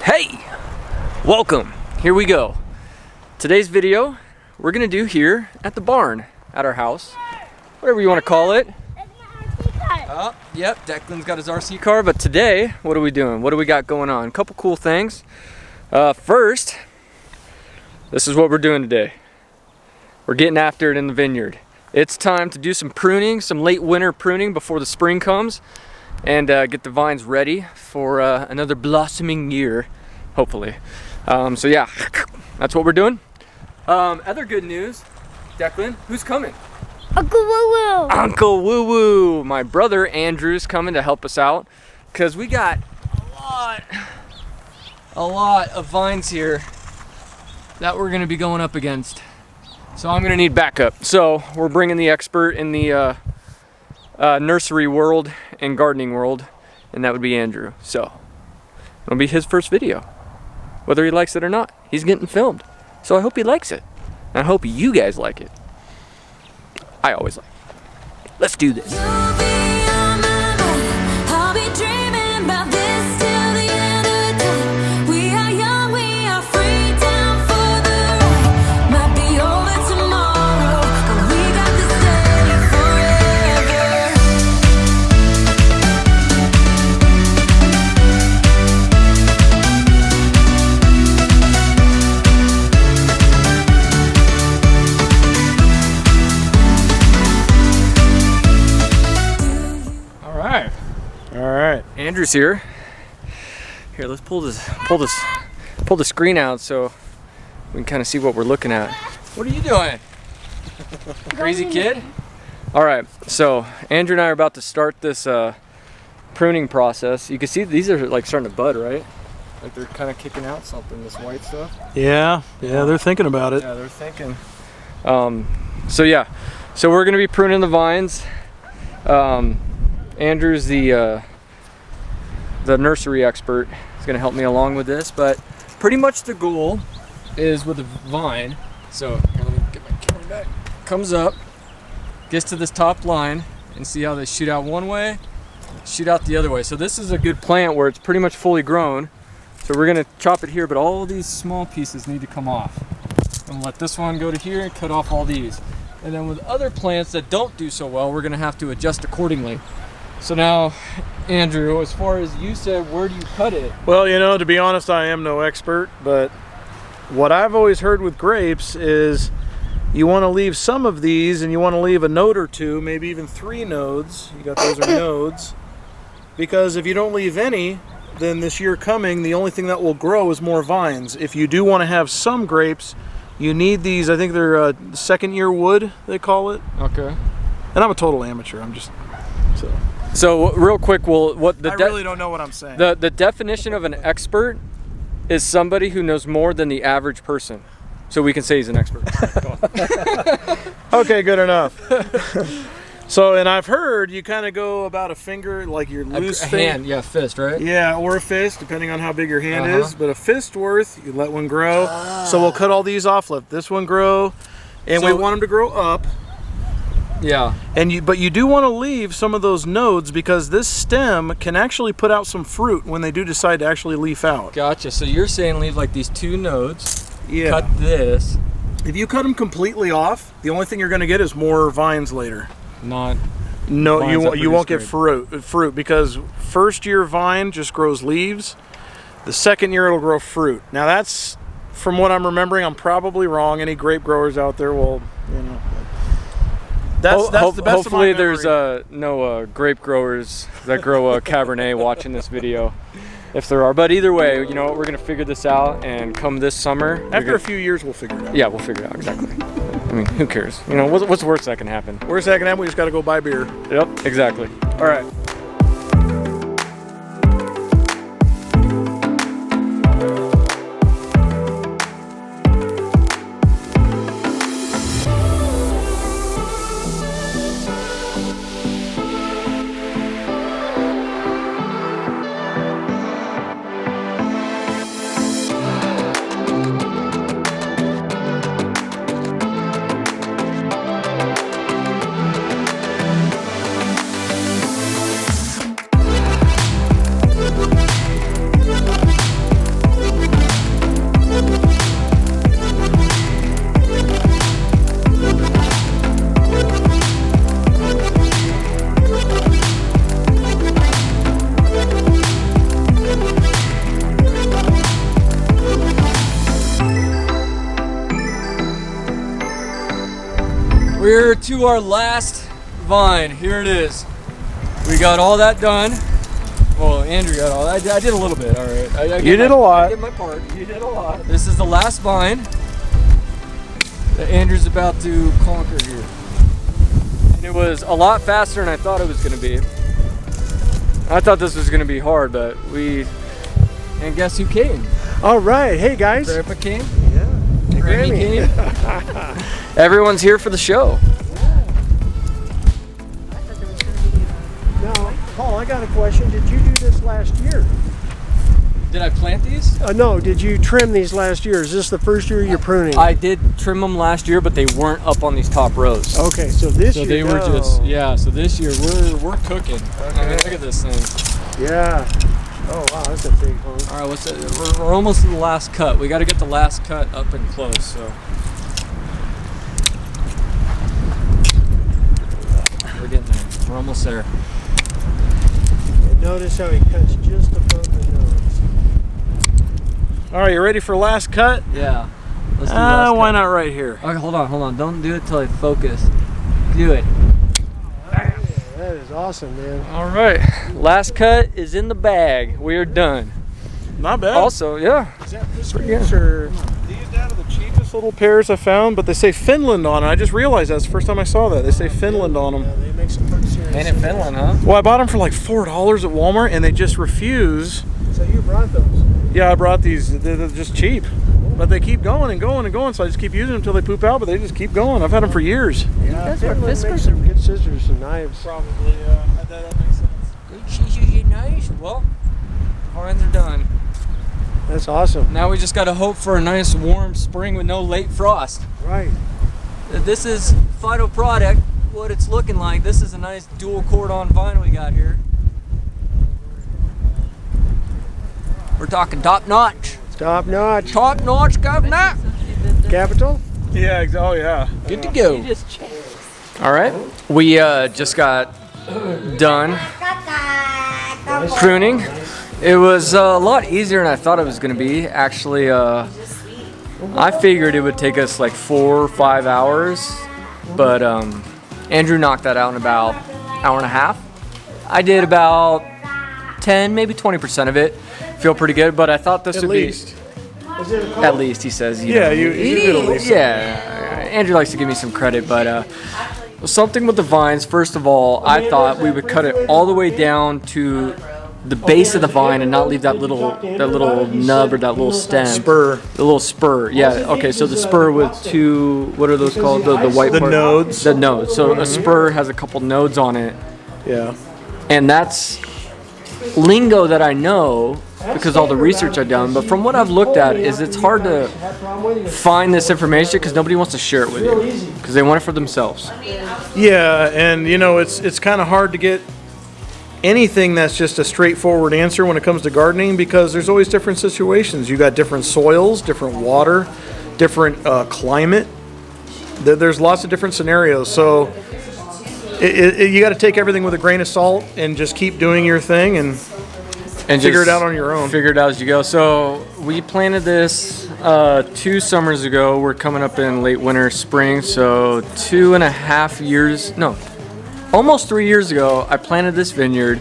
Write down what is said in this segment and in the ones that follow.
Hey, welcome. Here we go. Today's video we're gonna do here at the barn at our house, whatever you want to call it. That's my RC car. Yep, Declan's got his RC car, but today what are we doing? What do we got going on? A couple cool things. First, this is what we're doing today. We're getting after it in the vineyard. It's time to do some pruning, some late winter pruning before the spring comes, and get the vines ready for another blossoming year, hopefully. So yeah, that's what we're doing. Other good news, Declan, who's coming? Uncle Woo Woo. Uncle Woo Woo. My brother Andrew's coming to help us out because we got a lot of vines here that we're gonna be going up against. So I'm gonna need backup. So we're bringing the expert in the nursery world and gardening world, and that would be Andrew. So it'll be his first video. Whether he likes it or not, he's getting filmed. So I hope he likes it. And I hope you guys like it. I always like it. Let's do this. Andrew's here. Here, let's pull the screen out so we can kind of see what we're looking at. What are you doing? Crazy kid? All right, so Andrew and I are about to start this pruning process. You can see these are like starting to bud, right? Like they're kind of kicking out something, this white stuff. Yeah, they're thinking about it. Yeah, they're thinking. So yeah, so we're gonna be pruning the vines. Andrew's the nursery expert. Is going to help me along with this, but pretty much the goal is with a vine. So here, let me get my camera back. Comes up, gets to this top line, and see how they shoot out one way, shoot out the other way. So this is a good plant where it's pretty much fully grown. So we're going to chop it here, but all these small pieces need to come off. I'm going to let this one go to here and cut off all these. And then with other plants that don't do so well, we're going to have to adjust accordingly. So now, Andrew, as far as you said, where do you cut it? Well, you know, to be honest, I am no expert, but what I've always heard with grapes is you want to leave some of these and you want to leave a node or two, maybe even 3 nodes. You got those are nodes. Because if you don't leave any, then this year coming, the only thing that will grow is more vines. If you do want to have some grapes, you need these, I think they're second year wood, they call it. Okay. And I'm a total amateur, I'm just, So real quick, I really don't know what I'm saying. The definition of an expert is somebody who knows more than the average person. So we can say he's an expert. Okay, good enough. So, and I've heard you kind of go about a finger, like your loose hand, yeah, fist, right? Yeah, or a fist, depending on how big your hand is. But a fist worth, you let one grow. So we'll cut all these off, let this one grow, and we want them to grow up. Yeah. But you do want to leave some of those nodes because this stem can actually put out some fruit when they do decide to actually leaf out. Gotcha. So you're saying leave like these 2 nodes. Yeah. Cut this. If you cut them completely off, the only thing you're going to get is more vines later. No, you won't get fruit because first year vine just grows leaves. The second year it'll grow fruit. Now that's from what I'm remembering. I'm probably wrong. Any grape growers out there will, you know. That's the best. Hopefully there's no grape growers that grow Cabernet watching this video, if there are. But either way, you know, we're gonna figure this out, and come this summer, after a few years, we'll figure it out. Yeah, we'll figure it out, exactly. I mean, who cares? You know, what's the worst that can happen? Worst that can happen, we just gotta go buy beer. Yep, exactly. All right. We're to our last vine. Here it is. We got all that done. Well, Andrew got all that. I did a little bit, all right. You did a lot. I did my part. You did a lot. This is the last vine that Andrew's about to conquer here. And it was a lot faster than I thought it was going to be. I thought this was going to be hard, but and guess who came? All right, hey guys. Grandpa came. Yeah. Hey, Grammy Grammy. came. Everyone's here for the show. Now, Paul, I got a question. Did you do this last year? Did I plant these? No, did you trim these last year? Is this the first year you're pruning? I did trim them last year, but they weren't up on these top rows. Okay, so this year. So they were just, yeah, so this year we're cooking. Okay. I mean, look at this thing. Yeah. Oh, wow, that's a big home. All right, what's it? We're almost to the last cut. We got to get the last cut up and close, so. We're getting there. We're almost there. And notice how he cuts just above the nose. All right, you ready for last cut? Yeah. Let's do last cut. Why not right here? Okay, hold on. Don't do it till I focus. Do it. That is awesome, man. All right. Last cut is in the bag. We are done. Not bad. Also, yeah. Is that biscuits or these out of the cheapest little pears I found? But they say Finland on it. I just realized that's the first time I saw that. They say Finland on them. Yeah, they make some pretty serious. Ain't it Finland, huh? Well, I bought them for like $4 at Walmart, and they just refuse. So you brought those? Yeah, I brought these. They're just cheap, but they keep going and going and going. So I just keep using them until they poop out. But they just keep going. I've had them for years. Yeah, Finland makes some good scissors and knives. Probably, that makes sense. Good cheese, nice. Well, vines are done. That's awesome. Now we just got to hope for a nice warm spring with no late frost. Right. This is final product, what it's looking like. This is a nice dual cordon vine we got here. We're talking top notch. Top notch. Top notch cabinet. Capital? Yeah. Oh yeah. Good to go. All right. We just got done pruning. It was a lot easier than I thought it was going to be. Actually, I figured it would take us like 4 or 5 hours, but Andrew knocked that out in about an hour and a half. I did about 10, maybe 20% of it. Feel pretty good, but I thought this would be at least. He says, you know, you did at least. Yeah, Andrew likes to give me some credit, but something with the vines. First of all, I thought we would cut it all the way down to the base of the vine and not leave that little nub or that little stem. Spur. The little spur. Yeah. Okay. So the spur with two. What are those called? The white The part? nodes. The nodes. So a spur has a couple nodes on it, Yeah. and that's lingo that I know because all the research I've done. But from what I've looked at, is it's hard to find this information because nobody wants to share it with you because they want it for themselves. Yeah, and you know it's kind of hard to get anything that's just a straightforward answer when it comes to gardening because there's always different situations. You got different soils, different water, different climate. There's lots of different scenarios. So you got to take everything with a grain of salt and just keep doing your thing and figure it out on your own. Figure it out as you go. So we planted this 2 summers ago. We're coming up in late winter, spring. So 2.5 years, no, almost 3 years ago, I planted this vineyard,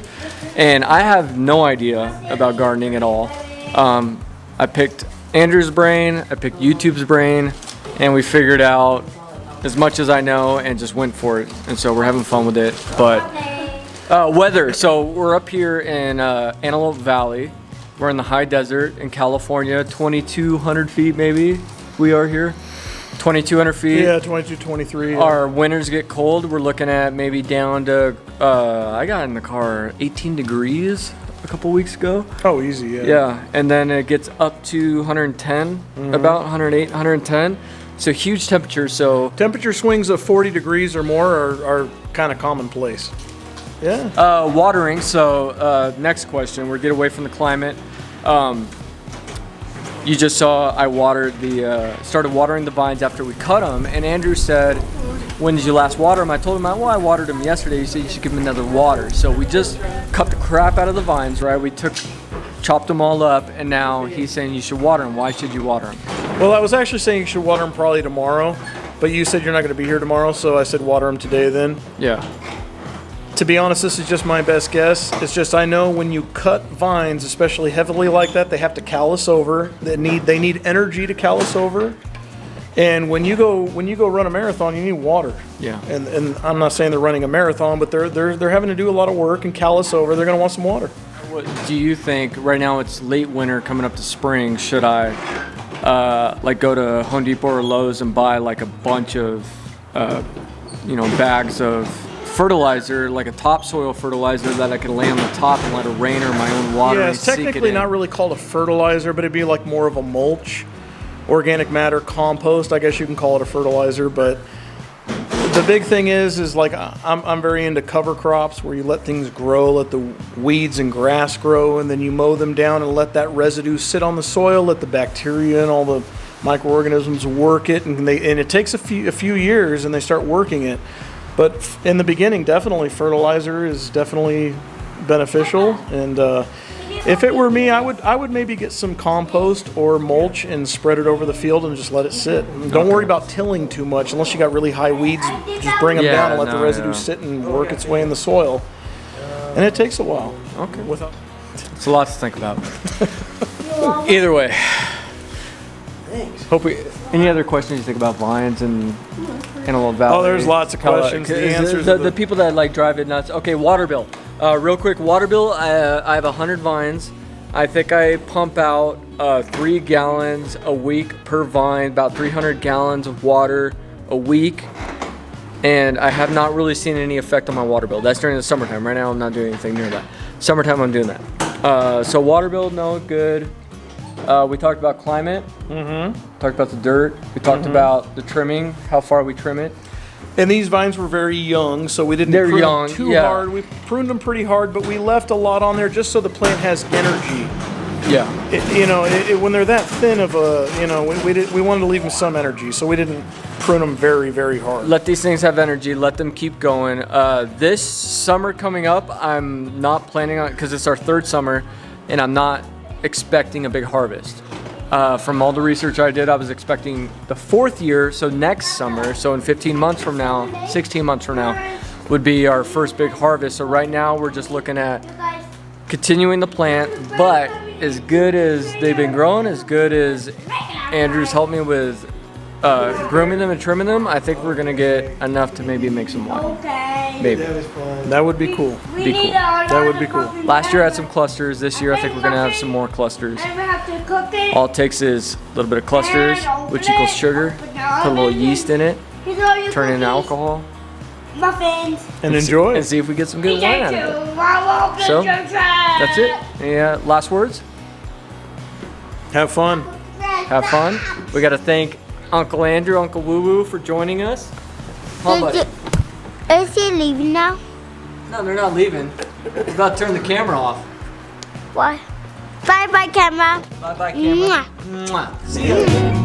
and I have no idea about gardening at all. I picked Andrew's brain, I picked YouTube's brain, and we figured out as much as I know and just went for it. And so we're having fun with it. But weather. So we're up here in Antelope Valley. We're in the high desert in California, 2,200 feet maybe. We are here. 2,200 feet. Yeah, 22, 23. Yeah. Our winters get cold. We're looking at maybe down to, I got in the car 18 degrees a couple weeks ago. Oh, easy, yeah. Yeah, and then it gets up to 110, about 108, 110. So huge temperature. So Temperature swings of 40 degrees or more are kind of commonplace. Yeah. watering. So next question. We're getting away from the climate. You just saw I started watering the vines after we cut them, and Andrew said, when did you last water them? I told him, well, I watered them yesterday. He said you should give them another water. So we just cut the crap out of the vines, right? We chopped them all up, and now he's saying you should water them. Why should you water them? Well, I was actually saying you should water them probably tomorrow. But you said you're not going to be here tomorrow, so I said water them today then. Yeah. To be honest, this is just my best guess. It's just I know when you cut vines, especially heavily like that, they have to callus over. They need energy to callus over. And when you go run a marathon, you need water. Yeah. And I'm not saying they're running a marathon, but they're having to do a lot of work and callus over. They're going to want some water. What do you think? Right now it's late winter, coming up to spring. Should I like go to Home Depot or Lowe's and buy like a bunch of bags of fertilizer, like a topsoil fertilizer that I could lay on the top and let it rain or my own water? Yeah, it's technically not really called a fertilizer, but it'd be like more of a mulch. Organic matter, compost, I guess you can call it a fertilizer. But the big thing is like I'm very into cover crops where you let things grow, let the weeds and grass grow, and then you mow them down and let that residue sit on the soil, let the bacteria and all the microorganisms work it, and it takes a few years and they start working it. But in the beginning, definitely fertilizer is definitely beneficial. And if it were me, I would maybe get some compost or mulch and spread it over the field and just let it sit. Don't worry about tilling too much unless you got really high weeds. Just bring them down and let the residue sit and work its way in the soil. And it takes a while. Okay. It's a lot to think about. Either way. Hope any other questions you think about vines and Antelope Valley? Oh, there's lots of questions. The answers. The people that like drive it nuts. Okay, water bill. Real quick, water bill. I have 100 vines. I think I pump out 3 gallons a week per vine, about 300 gallons of water a week, and I have not really seen any effect on my water bill. That's during the summertime. Right now, I'm not doing anything near that. Summertime, I'm doing that. So water bill, no, good. We talked about climate. Talked about the dirt. We talked about the trimming, how far we trim it. And these vines were very young, so we didn't prune them too hard. We pruned them pretty hard, but we left a lot on there just so the plant has energy. Yeah. When they're that thin of a, we wanted to leave them some energy, so we didn't prune them very, very hard. Let these things have energy. Let them keep going. This summer coming up, I'm not planning on, because it's our 3rd summer, and I'm not expecting a big harvest. From all the research I did, I was expecting the 4th year, so next summer, so in 15 months from now, 16 months from now, would be our first big harvest. So right now we're just looking at continuing the plant, but as good as they've been growing, as good as Andrew's helped me with grooming them and trimming them, I think we're gonna get enough to maybe make some wine. Maybe. That would be cool. That would be cool. Last year I had some clusters. This year I think we're gonna have some more clusters. All it takes is a little bit of clusters, which equals sugar. Put a little yeast in it. Turn it into alcohol. Muffins. And enjoy. And see if we get some good wine out of it. So that's it. Any last words? Have fun. Have fun. We got to thank Uncle Andrew, Uncle Woo Woo for joining us. Huh, buddy? Is he leaving now? No, they're not leaving. We're about to turn the camera off. Why? Bye bye, camera. Bye bye, camera. Mwah. See ya.